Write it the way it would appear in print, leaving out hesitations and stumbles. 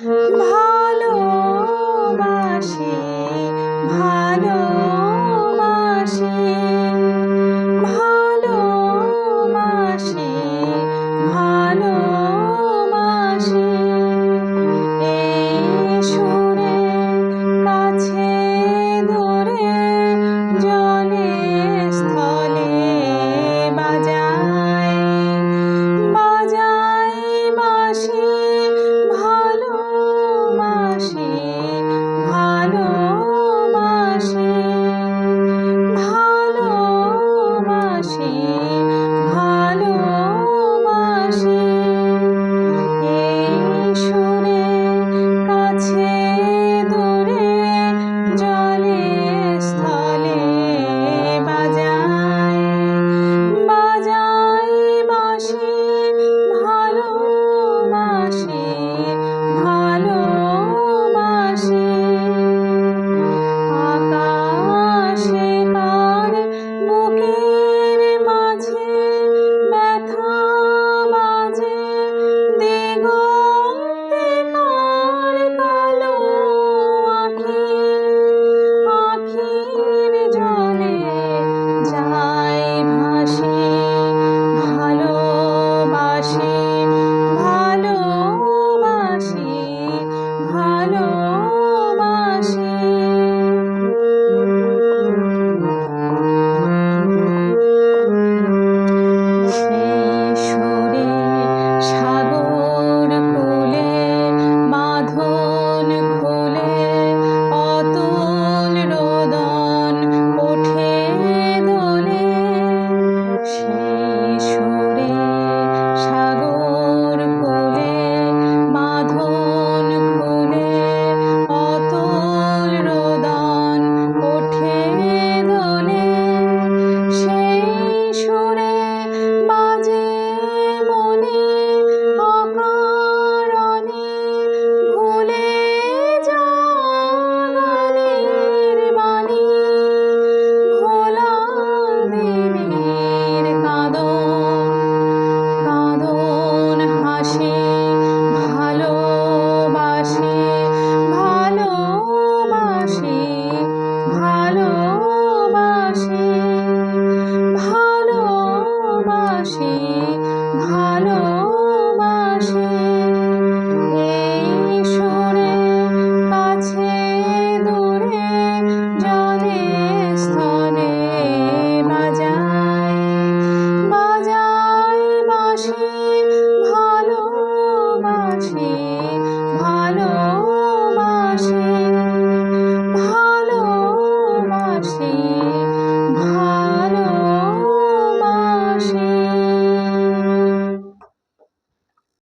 ভালোবাসি, ভালোবাসি, ভালোবাসি, ভালোবাসি। এই সুরে কাছে দূরে জলে স্থলে বাজাই, বাজাই বাঁশি। ভালোবাসি, ভালোবাসি, ভালোবাসি, ভালোবাসি। এই সুরে কাছে দূরে জলে স্থলে বাজাই, বাজাই বাঁশি। ভালোবাসি, ভালোবাসি। আকাশে পার বুকের মাঝে ব্যথা বাজে, দিগন্তে কার কালো আঁখি, আঁখির জলে যায় ভাসি। ভালোবাসি, ভালোবাসি, ভালোবাসি। সেই সুরে সাগর কূলে বাঁধন খুলে অতুল রোদন ওঠে দোলে। সেই সুরে সাগর কূলে বাঁধন খুলে অতুল রোদন ওঠে দোলে। সেই সুরে বাজে মনে অকারণে ভুলে যাওয়া গানের বাণী, ভোলা দিনের কাঁদন, কাঁদন হাসি। ভালোবাসি, ভালোবাসি, ভালোবাসি, ভালোবাসি, ভালোবাসি। এই সুরে কাছে দূরে জলে স্থলে বাজাই, বাজাই বাঁশি। ভালোবাসি, ভালোবাসি, ভালোবাসি।